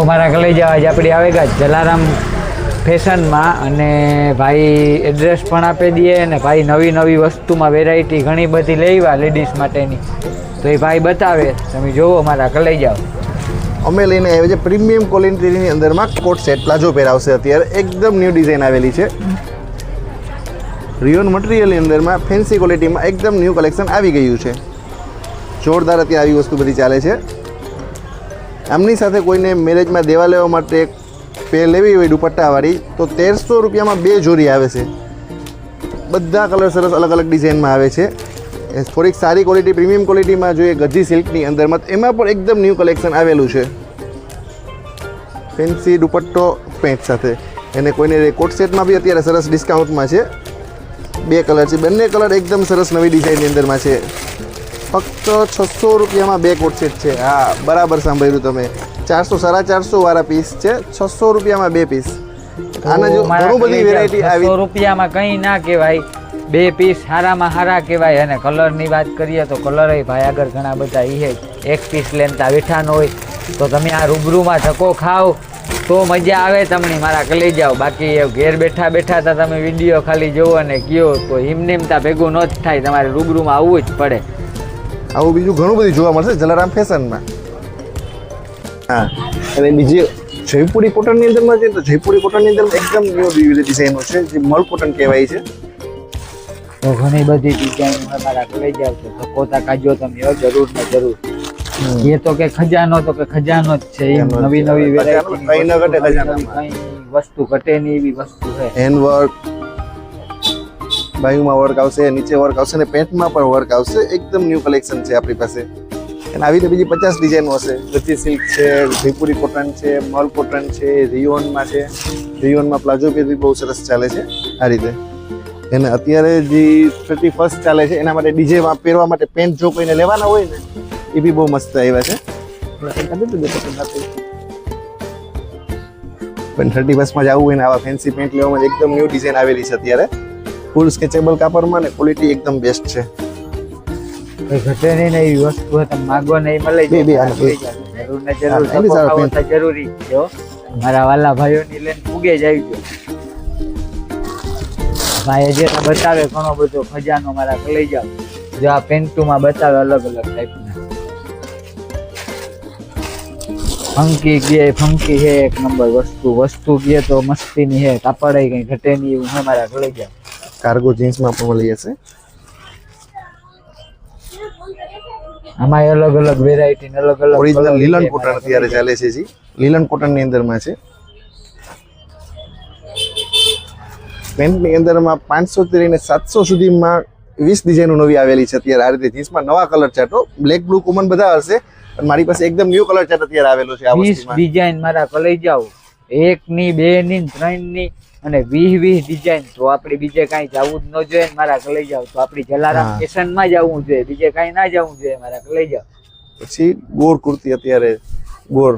મારા કલેજા આજે આપણી આવેગા જલારામ ફેશનમાં અને ભાઈ એડ્રેસ પણ આપી દઈએ અને ભાઈ નવી નવી વસ્તુમાં વેરાયટી ઘણી બધી લેવા લેડીઝ માટેની તો એ ભાઈ બતાવે તમે જોવો મારા કલેજા અમે લઈને આવ્યા છે પ્રીમિયમ ક્વોલિટીની અંદરમાં કોટ સેટ પ્લાઝો પહેરાવશે અત્યારે એકદમ ન્યૂ ડિઝાઇન આવેલી છે રિયોન મટીરિયલની અંદરમાં ફેન્સી ક્વોલિટીમાં એકદમ ન્યૂ કલેક્શન આવી ગયું છે જોરદાર અત્યારે આવી વસ્તુ બધી ચાલે છે આમની સાથે કોઈને મેરેજમાં દેવા લેવા માટે પેર લેવી હોય દુપટ્ટાવાળી તો 1300 રૂપિયામાં 2 જોડી આવે છે બધા કલર સરસ અલગ અલગ ડિઝાઇનમાં આવે છે થોડીક સારી ક્વોલિટી પ્રીમિયમ ક્વોલિટીમાં જોઈએ ગજી સિલ્કની અંદરમાં એમાં પણ એકદમ ન્યૂ કલેક્શન આવેલું છે ફેન્સી દુપટ્ટો પેન્ટ સાથે અને કોઈને કોટ સેટમાં બી અત્યારે સરસ ડિસ્કાઉન્ટમાં છે 2 કલર છે બંને કલર એકદમ સરસ નવી ડિઝાઇનની અંદરમાં છે ફક્ત 600 રૂપિયામાં 2 કોટ સેટ છે હા બરાબર સાંભળ્યું તમે 400-450 વાળા પીસ છે 600 રૂપિયામાં 2 પીસ આના જો ઘણું બધી વેરાયટી આવી 100 રૂપિયામાં કંઈ ના કહેવાય 2 પીસ સારામાં સારા કહેવાય અને કલરની વાત કરીએ તો કલર ભાઈ આગળ ઘણા બધા એ એક પીસ લેતા બેઠા ન હોય તો તમે આ રૂબરૂમાં ધક્કો ખાઓ તો મજા આવે તમને મારા કલી જાઓ બાકી ઘેર બેઠા બેઠા તો તમે વિડીયો ખાલી જોવો અને કયો તો હિમનિમતા ભેગું ન જ થાય તમારે રૂબરૂમાં આવવું જ પડે આવું બીજું ઘણું બધું જોવા મળશે જલારામ ફેશનમાં હા અને બીજી જયપુરી કોટનની અંદરમાં છે તો જયપુરી કોટનની અંદર એકદમ ન્યૂ ડિઝાઇનો છે જે મલ કોટન કહેવાય છે તો ઘણી બધી ડિઝાઇન મારા લઈ જાવ તો ધક્કોતા કાઢજો તમે જરૂર ને જરૂર એ તો કે ખજાનો તો કે ખજાનો જ છે નવી નવી વેરાયટી કઈ ન ઘટે ખજાનામાં કઈ વસ્તુ ઘટે નહીં એવી વસ્તુ છે હેન્ડ વર્ક બાયુમાં વર્ક આવશે નીચે વર્ક આવશે અને પેન્ટમાં પણ વર્ક આવશે એકદમ ન્યૂ કલેક્શન છે આપણી પાસે અને આવી રીતે બીજી 50 ડિઝાઇનો હશે ગજી સિલ્ક છે જયપુરી કોટન છે મલ કોટન છે રિયોનમાં છે રિયોનમાં પ્લાઝો પેર બી બહુ સરસ ચાલે છે આ રીતે અને અત્યારે જે 31st ચાલે છે એના માટે ડીજેમાં પહેરવા માટે પેન્ટ જો કોઈને લેવાના હોય ને એ બી બહુ મસ્ત આવ્યા છે પણ 31st જવું હોય ને આવા ફેન્સી પેન્ટ લેવામાં એકદમ ન્યૂ ડિઝાઇન આવેલી છે અત્યારે ફૂલ સ્કેચેબલ કાપડમાં ને ક્વોલિટી એકદમ બેસ્ટ છે ઘટે નહીં એવી વસ્તુ તમે માગો ને મળે જરૂર ને જરૂર જરૂરી જો મારા વાલા ભાઈઓની લઈને ઉગે જ આવી ગયો ભાઈ જે બતાવે ઘણો બધો ખજાનો મારા લઈ જાવ જો આ પેન્ટુમાં બતાવે અલગ અલગ ટાઈપના ફંકી હે એક નંબર વસ્તુ કહે તો મસ્તીની હે કાપડ કઈ ઘટે નહીં એવું હે મારા લઈ જાવ કાર્ગો જીન્સમાં પણ મળી જશે આમાં અલગ અલગ વેરાયટી અલગ અલગ ઓરિજિનલ લીલન કોટન અત્યારે ચાલે છે જી લીલન કોટનની અંદરમાં છે પેન્ટની અંદરમાં 500 થી લઈને 700 સુધીમાં 20 ડિઝાઇનો નવી આવેલી છે અત્યારે આ રીતે જીન્સમાં નવા કલર ચાર્ટો બ્લેક બ્લુ કોમન બધા હશે પણ મારી પાસે એકદમ ન્યૂ કલર ચાર્ટ અત્યારે આવેલો છે આ વસ્તુમાં 20 ડિઝાઇન મારા કલઈ જાવ 1 ની 2 ની 3 ની અને 20 ડિઝાઇન તો આપણે બીજે કાંઈ જવું જ ન જોઈએ મારા કલઈ જાવ તો આપણી જલારામ ફેશનમાં જવું જોઈએ બીજે કાંઈ ના જવું જોઈએ મારા કલઈ જાવ પછી ગોર કુર્તી અત્યારે ગોર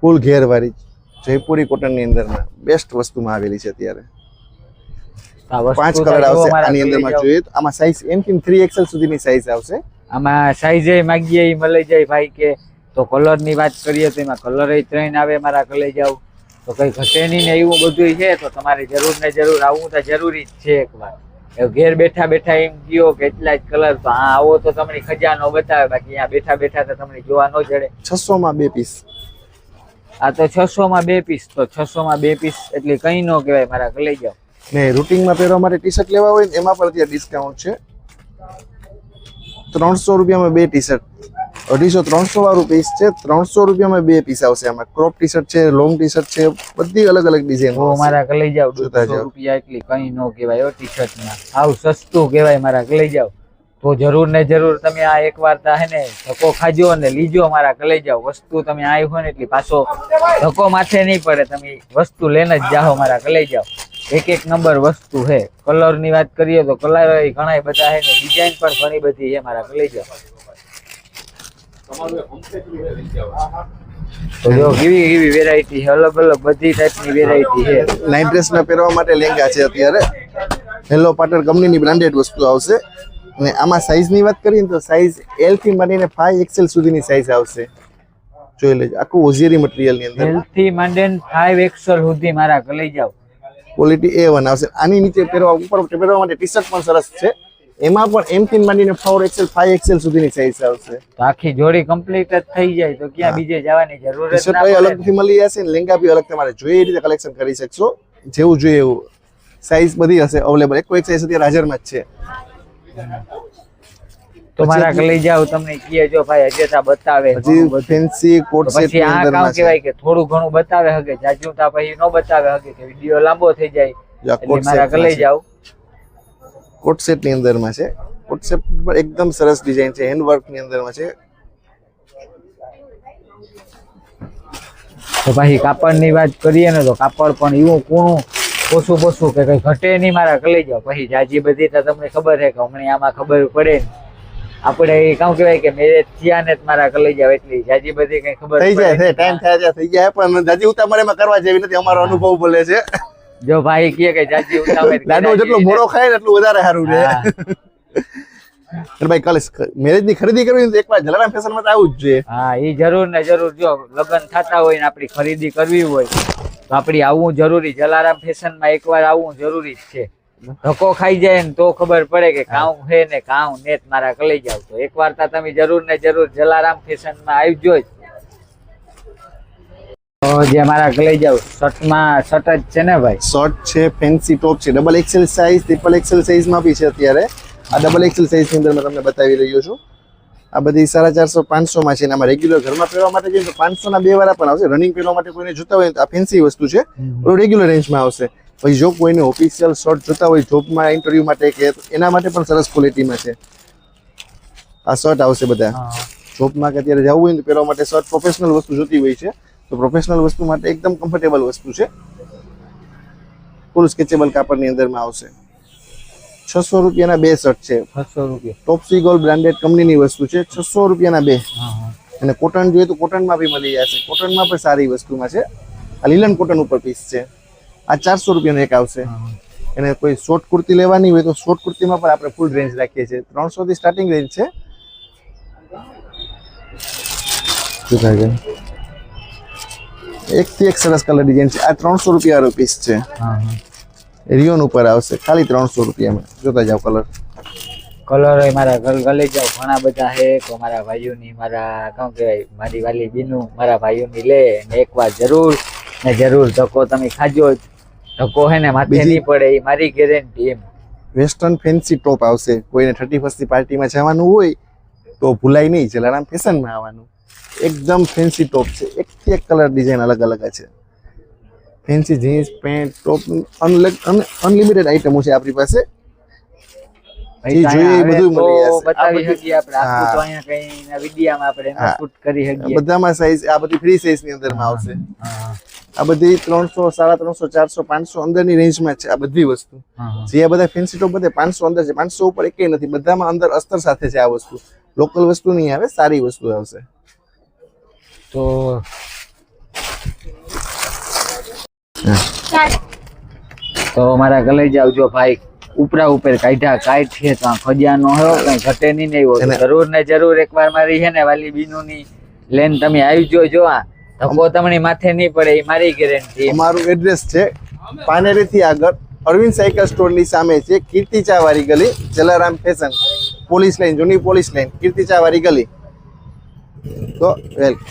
ફૂલ ઘેર વાળી જયપુરી કોટનની અંદરમાં બેસ્ટ વસ્તુમાં આવેલી છે અત્યારે 5 કલર આવશે આની અંદરમાં જોઈએ તો આમાં સાઈઝ M થી 3XL સુધીની સાઈઝ આવશે આમાં સાઈઝ માંગીએ એ મળી જાય ભાઈ કે તો કલરની વાત કરીએ તો એમાં કલર 3 આવે મારા કલઈ જાવ તો કઈ ઘટે નહીં ને એવું બધું છે તો તમારે જરૂર ને જરૂર આવવું તો જરૂરી જ છે એકવાર ઘેર બેઠા બેઠા એમ કયો કે એટલા જ કલર તો હા આવો તો તમને ખજાનો બતાવે બાકી અહીંયા બેઠા બેઠા તો તમને જોવા ન જડે 600 માં 2 પીસ આ તો 600 માં 2 પીસ તો 600 માં 2 પીસ એટલે કઈ ન કહેવાય મારા લઈ જાવ ને રૂટિંગમાં પહેરવા માટે ટી-શર્ટ લેવા હોય ને એમાં પણ અત્યારે ડિસ્કાઉન્ટ છે 300 રૂપિયામાં 2 ટી-શર્ટ 250-300 વાળું પીસ છે 300 રૂપિયામાં 2 પીસ આવશે આમાં ક્રોપ ટી-શર્ટ છે લોંગ ટી-શર્ટ છે બધી અલગ અલગ ડિઝાઇન ઓ મારા લઈ જાવ 200 રૂપિયા એટલી કઈ ન કહેવાય ટી-શર્ટમાં આવ સસ્તું કહેવાય મારા લઈ જાવ તો જરૂર ને જરૂર તમે આ એકવાર તા હે ને ધક્કો ખાજો અને લીજો મારા લઈ જાવ વસ્તુ તમે આવી હોય ને એટલી પાછો ધક્કો માથે નહીં પડે તમે વસ્તુ લઈને જ જાઓ મારા લઈ જાવ એક નંબર વસ્તુ છે કલરની વાત કરીએ તો કલર ઘણા બધા છે ને ડિઝાઇન પણ ઘણી બધી છે મારા લઈ જાવ તો જો કેવી વેરાયટી છે અલગ અલગ બધી ટાઈપની વેરાયટી છે નાઇટ ડ્રેસમાં પહેરવા માટે લેંગા છે અત્યારે હેલો પાટર કંપનીની બ્રાન્ડેડ વસ્તુ આવશે અને આમાં સાઈઝની વાત કરીએ તો સાઈઝ L થી માંડીને 5XL સુધીની સાઈઝ આવશે જોઈ લેજો, આખું ઓઝિયરી મટીરિયલ ની અંદર એલ થી માંડીને 5XL સુધી મારા લઈ જાવ. ક્વોલિટી A1 આવશે. આની નીચે પહેરવા ઉપર પહેરવા માટે ટી શર્ટ પણ સરસ છે. એમાં પણ M થી માંડીને 4XL 5XL સુધીની સાઈઝ આવશે. તો આખી જોડી કમ્પ્લીટ જ થઈ જાય તો ક્યાં બીજે જવાની જરૂર ટી જ શર્ટ ના ભાઈ પડે. અલગથી મળી જશે ને લેંગા બી અલગ તમારે જોઈએ એ રીતે કલેક્શન કરી શકશો. જેવું જોઈએ એવું સાઈઝ બધી હશે અવેલેબલ. એક સાઈઝ અત્યારે હાજરમાં જ છે. તો મારા લઈ જાવ તમને કીએ જો ભાઈ અજેતા બતાવે હજી ફેન્સી કોટ તો સેટ પછી ની આ અંદર કામ માં છે. કહેવાય કે થોડું ઘણું બતાવે હગે જાજુ તા પછી નો બતાવે હગે કે વિડિયો લાંબો થઈ જાય જો આ એટલે કોટ મારા સેટ લઈ જાવ. કોટ સેટ ની અંદર માં છે. કોટ સેટ પર એકદમ સરસ ડિઝાઇન છે. હેન્ડ વર્ક ની અંદર માં છે. તો પછી કાપડની વાત કરીએ ને તો કાપડ પણ એવું કૂણું ઓછું કે કઈ ઘટે નહીં મારા લઈ જાવ. પછી જાજી બધી તો તમને ખબર છે કે હમણાં આમાં ખબર પડે ને આપણે કામ કહેવાય કે મેરેજ થયા ને જ મારા લઈ જાવ એટલી જાજી બધી કઈ ખબર થઈ જાય પડે છે ટાઈમ થાય ત્યાં થઈ જાય પણ જાજી ઉતામળેમાં કરવા જેવી નથી. અમારો અનુભવ બોલે છે. જો ભાઈ કહે કે જાજી ઉતાવળ લાડવો જેટલો મોડો ખાય ને એટલું વધારે સારું રહે. એટલે ભાઈ કાલે મેરેજ ની ખરીદી કરવી હોય તો એકવાર જલારામ ફેશન માં તો આવવું જ જોઈએ. હા એ જરૂર ને જરૂર. જો લગ્ન થતા હોય ને આપણી ખરીદી કરવી હોય તો આપણી આવવું જરૂરી. જલારામ ફેશન માં એકવાર આવવું જરૂરી જ છે. ધક્કો ખાઈ જાય ને તો ખબર પડે કે કાઉ હે ને કાઉ નેત મારા લઈ જાવ. તો એકવાર તા તમે જરૂર ને જરૂર જલારામ ફેશન માં આવજો જ. તો જે મારા લઈ જાવ શર્ટ જ છે ને ભાઈ. શર્ટ છે, ફેન્સી ટોપ છે, XXL સાઈઝ, XXL સાઈઝ માં બી છે અત્યારે. આ XXL સાઈઝ ની અંદર મેં તમને બતાવી રહ્યો છું. આ બધી 450 500 માં છે. આમાં રેગ્યુલર ઘરમાં પહેરવા માટે જોઈએ તો 500 ના બે વાળા પણ આવશે. રનિંગ પહેરવા માટે કોઈને જોતા હોય તો આ ફેન્સી વસ્તુ છે. રેગ્યુલર રેન્જમાં આવશે. પછી જો કોઈને ઓફિશિયલ શર્ટ જોતા હોય જોબમાં ઇન્ટરવ્યુ માટે કે એના માટે પણ સરસ ક્વોલિટીમાં છે. આ શર્ટ આવશે બધા જોબમાં કે અત્યારે જવું હોય તો પહેરવા માટે શર્ટ પ્રોફેશનલ વસ્તુ જોતી હોય છે તો પ્રોફેશનલ વસ્તુ માટે એકદમ કમ્ફર્ટેબલ વસ્તુ છે. ફૂલ સ્કેચેબલ કાપડની અંદરમાં આવશે. 600 રૂપિયાના બે શર્ટ છે. 600 રૂપિયા. ટોપસી ગોલ્ડ બ્રાન્ડેડ કંપનીની વસ્તુ છે. 600 રૂપિયાના બે. અને કોટન જોઈએ તો કોટનમાં બી મળી જશે. કોટનમાં પણ સારી વસ્તુમાં છે. આ લીલન કોટન ઉપર પીસ છે. આ 400 રૂપિયાનો એક આવશે. એને કોઈ શોર્ટ કુર્તી લેવાની હોય તો શોર્ટ કુર્તીમાં પણ આપણે ફૂલ રેન્જ રાખીએ છીએ. 300 થી સ્ટાર્ટિંગ રેન્જ છે. એક થી એક સરસ કલર ડિઝાઇન છે. આ 300 રૂપિયા વાળો પીસ છે. રિયોન ઉપર આવશે ખાલી 300 રૂપિયામાં. જોતા જાવ કલર મારા ગલે જાવ ઘણા બધા છે. તો મારા ભાઈઓની મારા કામ કહેવાય મારી વાલી બીનું મારા ભાઈઓની લે ને એકવાર જરૂર ને જરૂર ધક્કો તમે ખાજો જ. ધક્કો હે ને માથે નહીં પડે એ મારી ગેરંટી. એમ વેસ્ટર્ન ફેન્સી ટોપ આવશે. કોઈને 31st ની પાર્ટીમાં જવાનું હોય તો ભૂલાય નહીં, જલારામ ફેશનમાં આવવાનું. એકદમ ફેન્સી ટોપ છે. એક થી એક કલર ડિઝાઇન અલગ અલગ છે. Fancy jeans pant top unlimited આઈટમો છે આપણી પાસે. જે જોઈએ એ બધું મળી જશે. બતાવી શકીએ આપણે. આખું તો અહીંયા કઈ વિડીયામાં આપણે એમાં શૂટ કરી શકીએ. બધામાં સાઈઝ આ બધી ફ્રી સાઈઝ ની અંદરમાં આવશે. આ બધી 300 350 400 500 અંદરની રેન્જમાં છે. આ બધી વસ્તુ જે આ બધા ફેન્સી ટોપ બધે 500 અંદર છે. 500 ઉપર એકેય નથી. બધામાં અંદર અસ્તર સાથે છે. આ વસ્તુ લોકલ વસ્તુ નહીં આવે, સારી વસ્તુ આવશે. તો મારા ગલે જાવ. જો ભાઈ ઉપરા ઉપર કાઢ્યા કાઢ છે તો ખજાનો હોય કઈ ઘટે નહીં હોય. જરૂર ને જરૂર એકવાર મારી છે ને વાલી બીનુ ની લેન તમે આવી જો. આ ધક્કો તમને માથે નહીં પડે એ મારી ગેરંટી. અમારું એડ્રેસ છે પાનેરી થી આગળ અરવિંદ સાયકલ સ્ટોર ની સામે છે. કીર્તિ ચા વાળી ગલી, જલારામ ફેશન, પોલીસ લાઈન, જૂની પોલીસ લાઈન, કીર્તિ ચા વાળી ગલી. તો વેલકમ.